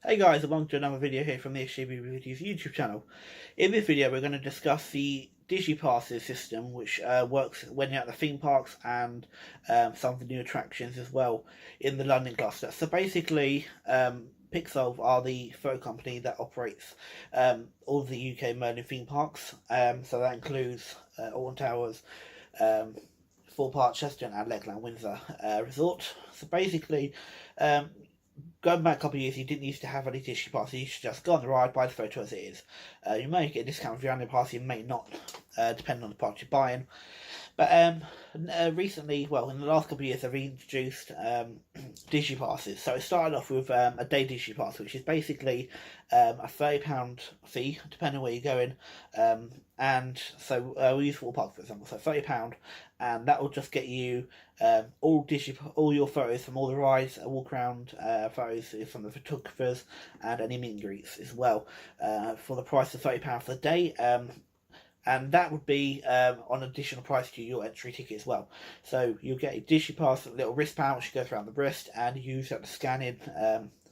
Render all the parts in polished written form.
Hey guys, and welcome to another video here from the SJBBVideos YouTube channel. In this video we're going to discuss the Digi Pass system, which works when you're at the theme parks and some of the new attractions as well in the London cluster. So basically, Picsolve are the photo company that operates all of the UK Merlin theme parks. So that includes Alton Towers, Thorpe Park, Chester and Legoland Windsor Resort. So basically, going back a couple of years, you didn't used to have any Digi Pass. You should just go on the ride, buy the photo as it is. You may get a discount with your annual pass, you may not, depending on the park you're buying. But recently, well, in the last couple of years, they've introduced Digi Passes. So it started off with a day Digi Pass, which is basically a £30 fee, depending on where you're going. And so we use Thorpe Park, for example, so £30, and that will just get you all your photos from all the rides, walk around photos from the photographers, and any meet and greets as well, for the price of £30 for the day. And that would be on additional price to your entry ticket as well. So you'll get a Digi Pass, a little wristband which goes around the wrist, and you use that to scan in,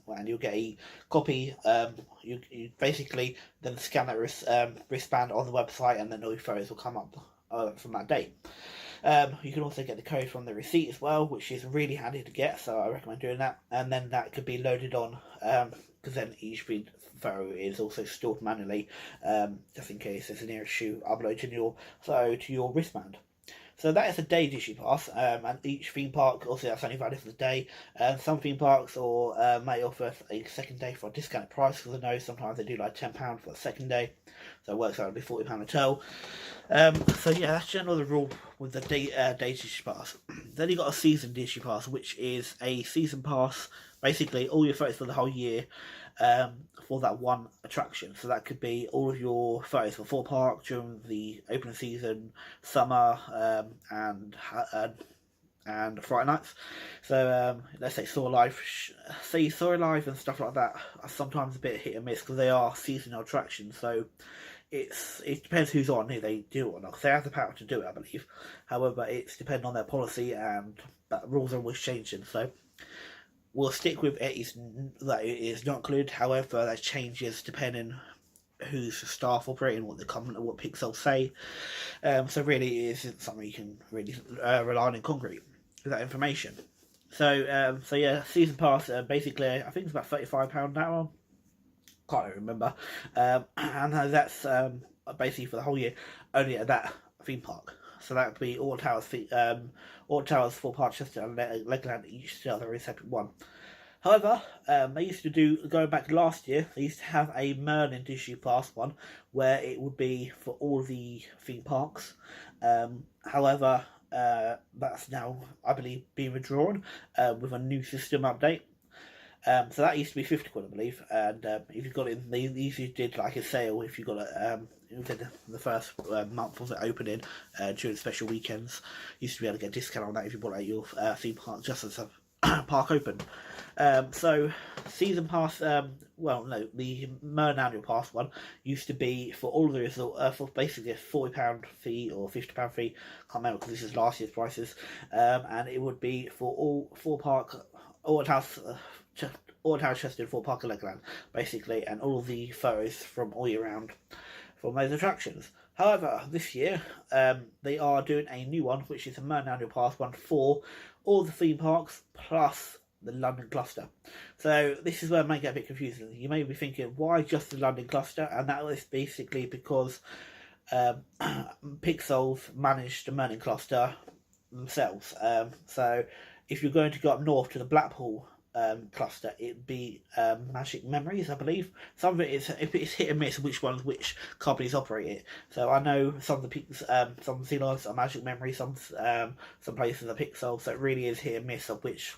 and you'll get a copy. You basically then scan that wristband on the website, and then all your photos will come up from that day. You can also get the code from the receipt as well, which is really handy to get, so I recommend doing that. And then that could be loaded on, because then each photo is also stored manually, just in case there's an issue uploading your photo to your wristband. So that is a day Digi Pass, and each theme park, also that's only valid for the day. Some theme parks may offer a second day for a discounted price, because I know sometimes they do like £10 for the second day, so it works out to be £40 a total. So yeah, that's generally the rule with the day Digi Pass. Then you've got a season Digi Pass, which is a season pass, basically all your photos for the whole year, for that one attraction. So that could be all of your photos for Thorpe Park during the opening season, summer, and Friday nights. So let's say Soar Life and stuff like that are sometimes a bit hit and miss, because they are seasonal attractions. So it depends who's on, who they do it or not, because they have the power to do it, I believe. However, it's depending on their policy, and rules are always changing. So we'll stick with it is not included. However, that changes depending who's the staff operating, what Pixel say. So really, it isn't something you can really rely on in concrete with that information. So yeah, season pass, basically I think it's about £35 now. Can't remember. And that's basically for the whole year, only at that theme park. So that would be Alton Towers, Thorpe Park, Chester and Legoland, each to other separate one. However, they used to do, going back last year, they used to have a Merlin Digi Pass one, where it would be for all the theme parks. However, that's now, I believe, being withdrawn with a new system update. So that used to be £50, I believe, and if you got it, they usually did like a sale if you got it within the first month of the opening, during special weekends. You used to be able to get a discount on that if you bought your theme park just as a park open. So season pass, well no, the Merlin annual pass one used to be for all of the resort, for basically a £40 fee or £50 fee, can't remember because this is last year's prices, and it would be for all Thorpe Park, Alton Towers, Chester, Thorpe Park and Legoland, basically, and all of the photos from all year round from those attractions. However, this year, they are doing a new one, which is a Merlin Annual Pass one for all the theme parks, plus the London cluster. So this is where it may get a bit confusing. You may be thinking, why just the London cluster? And that is basically because Picsolve managed the Merlin cluster themselves. So if you're going to go up north to the Blackpool cluster, it'd be Magic Memories, I believe. Some of it is, if it's hit and miss, which companies operate it. So I know some of the some sea lives are Magic Memories, some places are Pixel. So it really is hit and miss of which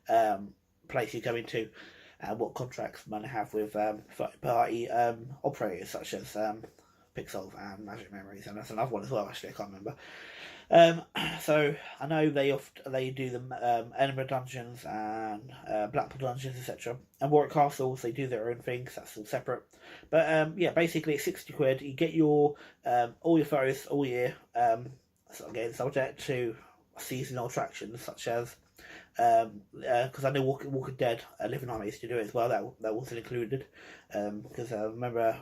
place you go into, and what contracts might have with third-party operators such as Pixel and Magic Memories, and that's another one as well. Actually, I can't remember. So I know they do the Edinburgh dungeons and Blackpool dungeons, etc. And Warwick Castles, they do their own things. That's all separate. But yeah, basically it's £60. You get your all your photos all year. So again, subject to seasonal attractions such as because I know Walking Dead, Living Nightmare used to do it as well. That wasn't included, because I remember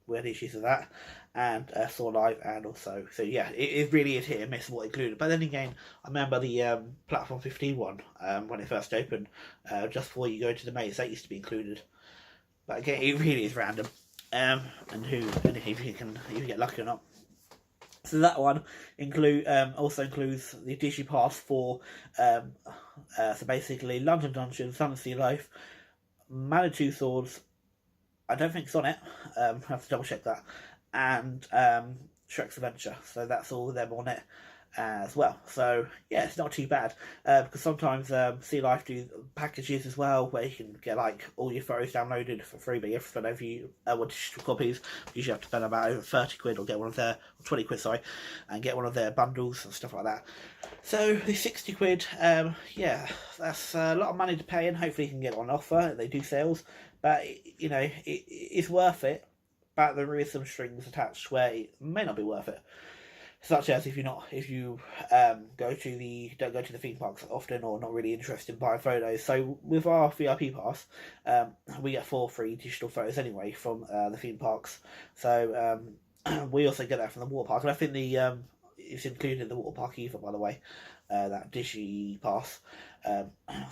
we had issues with that, and Saw Live, and also, so yeah, it really is hit and miss what included. But then again, I remember the Platform 15 one, when it first opened, just before you go into the maze, that used to be included. But again, it really is random, and if you get lucky or not. So that one also includes the Digi Pass for so basically London Dungeons, Sun and Sea Life, Man of Two Swords. I don't think it's on it. I have to double check that, and Shrek's Adventure. So that's all of them on it as well. So yeah, it's not too bad, because sometimes Sea Life do packages as well where you can get like all your photos downloaded for free, but you have to spend over you want digital copies. You usually have to spend about over 30 quid or get one of their, or 20 quid, sorry, and get one of their bundles and stuff like that. So the 60 quid, yeah, that's a lot of money to pay, and hopefully you can get on offer. They do sales, but you know, it's worth it. But there is some strings attached where it may not be worth it. Such as if you don't go to the theme parks often, or not really interested in buying photos. So with our VIP pass, we get 4 free digital photos anyway from the theme parks. So we also get that from the water park, and I think it's included in the water park either, by the way, that Digi Pass.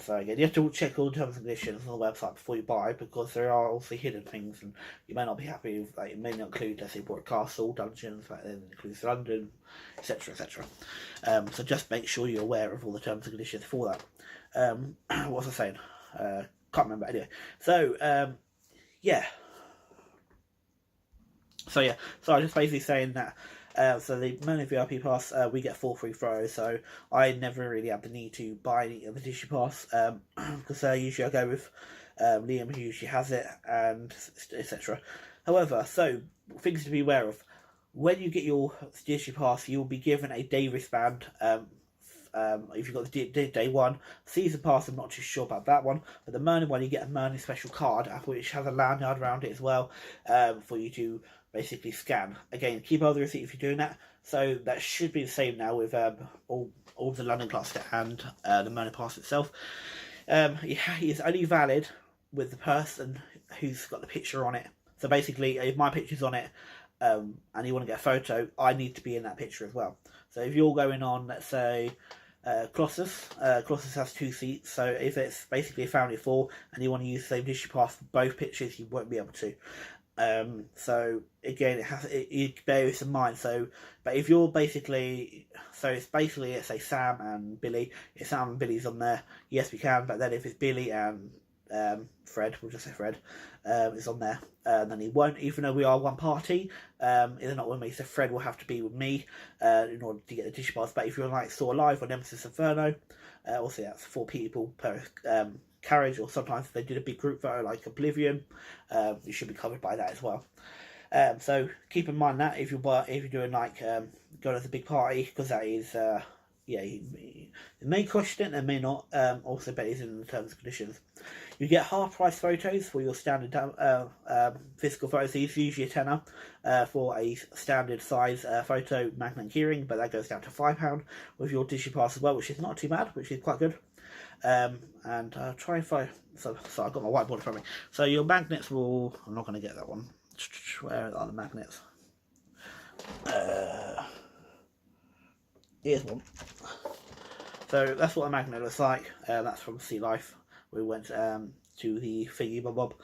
So again, you have to check all the terms and conditions on the website before you buy, because there are also hidden things, and you may not be happy with, like, it may not include, let's say, Port Castle, Dungeons, like, it includes London, etc, etc. So just make sure you're aware of all the terms and conditions for that. What was I saying? Can't remember. Anyway, so yeah. So yeah, so I was just basically saying that. So the Merlin VIP Pass, we get 4 free throws, so I never really have the need to buy any of the Digi Pass, because usually I go with Liam, who usually has it, and etc. However, so things to be aware of: when you get your Digi Pass, you will be given a day wristband. If you've got the day one, season pass, I'm not too sure about that one, but the Merlin one, you get a Merlin special card, which has a lanyard around it as well, for you to basically scan. Again, keep all the receipt if you're doing that. So that should be the same now with all the London cluster and the Merlin pass itself. It's only valid with the person who's got the picture on it. So basically, if my picture's on it, and you want to get a photo, I need to be in that picture as well. So if you're going on, let's say, Colossus has 2 seats, so if it's basically a family of 4 and you want to use the same Digi Pass for both pictures, you won't be able to. So again, it bears in mind. So, but if you're basically, so it's basically, let's say Sam and Billy. If Sam and Billy's on there, yes, we can. But then if it's Billy and Fred, we'll just say Fred, is on there, then he won't. Even though we are one party, they're not with me. So Fred will have to be with me in order to get the Digi Pass. But if you're like Saw Live or Nemesis Inferno, also that's 4 people per carriage, or sometimes if they did a big group photo like Oblivion, you should be covered by that as well. So keep in mind that if you're doing like going as a big party, because that is yeah, it may cost it and may not. Also, but it's in the terms and conditions. You get half price photos for your standard physical photos. So it's usually a tenner for a standard size photo magnet keyring, but that goes down to £5 with your Digi Pass as well, which is not too bad, which is quite good. And try and find. So I've got my whiteboard in front of me. So your magnets will. I'm not going to get that one. Where are the magnets? Here's one. So that's what a magnet looks like. That's from Sea Life. We went to the Thingy Bob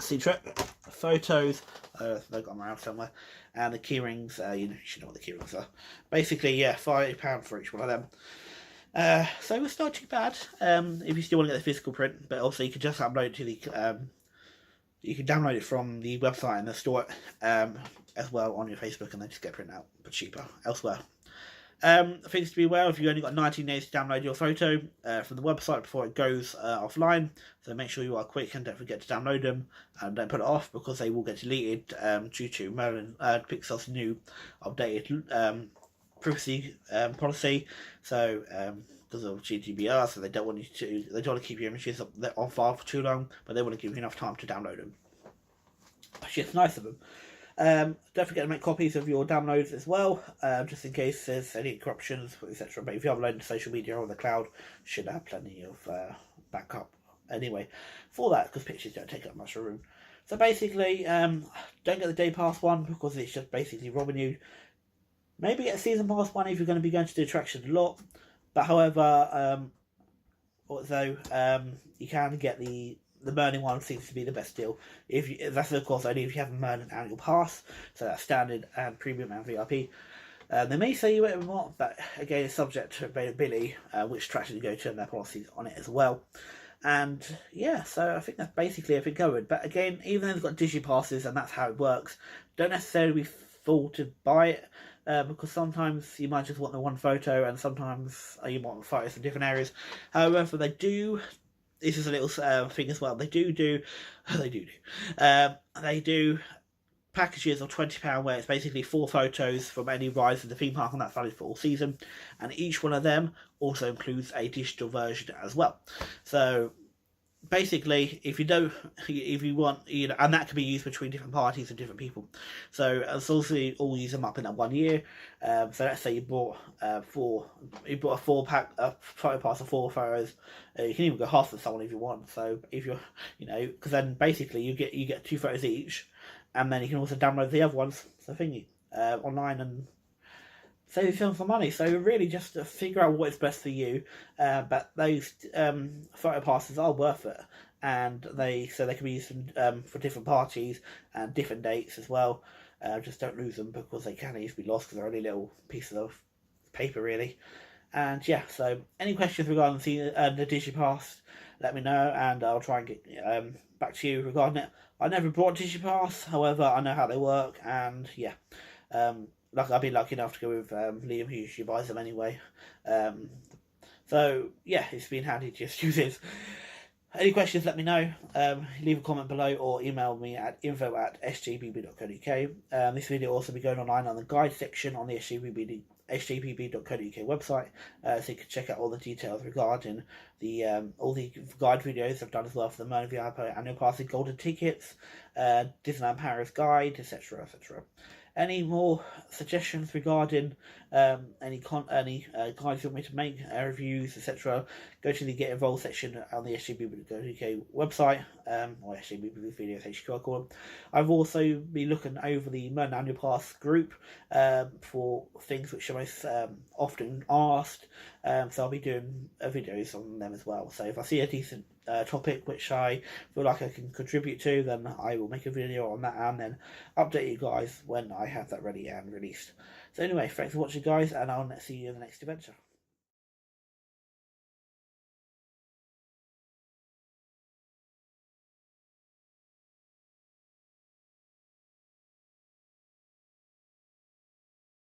Sea Trip. Photos. They've got them around somewhere. And the keyrings. You should know what the keyrings are. Basically, yeah, £5 for each one of them. So it's not too bad if you still want to get the physical print, but also you can just upload it to the you can download it from the website and store it as well on your Facebook, and then just get print out, but cheaper elsewhere. Things to be aware of: you only got 19 days to download your photo from the website before it goes offline, so make sure you are quick and don't forget to download them, and don't put it off, because they will get deleted due to Merlin Picsolve's new updated privacy policy. So because of GDPR, so they don't want to keep your images on file for too long, but they want to give you enough time to download them, which is nice of them. Don't forget to make copies of your downloads as well, just in case there's any corruptions, etc. But if you upload to social media or the cloud, should have plenty of backup anyway for that, because pictures don't take up much room. So basically, don't get the day pass one because it's just basically robbing you. Maybe get a season pass one if you're going to be going to the attraction a lot. But however, although you can get the Merlin one, seems to be the best deal. That's of course only if you have a Merlin annual pass, so that's standard and premium and VIP. They may say you whatever you want, but again, it's subject to availability, which attraction you go to and their policies on it as well. And yeah, so I think that's basically everything covered. But again, even though they've got Digi Passes and that's how it works, don't necessarily be fooled to buy it, because sometimes you might just want the one photo and sometimes you want photos from different areas. However, they do, this is a little thing as well, they do packages of £20 where it's basically 4 photos from any rides in the theme park, and that's valid for all season, and each one of them also includes a digital version as well. So basically, if you want, and that can be used between different parties and different people. So it's also all use them up in that 1 year. So let's say you bought a 4-pack, a photo pass of 4 photos. You can even go half with someone if you want. So if you're, because then basically you get 2 photos each, and then you can also download the other ones, so thingy, online, and save yourself some money. So really just to figure out what is best for you. But those photo passes are worth it, and they can be used for different parties and different dates as well. Just don't lose them because they can easily be lost because they're only little pieces of paper really. And yeah, so any questions regarding the Digi Pass, let me know, and I'll try and get back to you regarding it. I never brought Digi Pass, however, I know how they work, and yeah, I've been lucky enough to go with Liam, who usually buys them anyway. So yeah, it's been handy to just use it. Any questions, let me know. Leave a comment below or email me at info@sjbb.co.uk. This video will also be going online on the guide section on the SJBB.co.uk website, so you can check out all the details regarding all the guide videos I've done as well for the Merlin VIP annual pass, golden tickets, Disneyland Paris guide, etc., etc. Any more suggestions regarding any guides you want me to make, reviews, etc., go to the Get Involved section on the SJBBVideos website, or SJBBVideos HQ I call them. I've also been looking over the Merlin Annual Pass group for things which are most often asked, so I'll be doing videos on them as well. So if I see a decent topic which I feel like I can contribute to, then I will make a video on that and then update you guys when I have that ready and released. So anyway, thanks for watching guys, and I'll see you in the next adventure.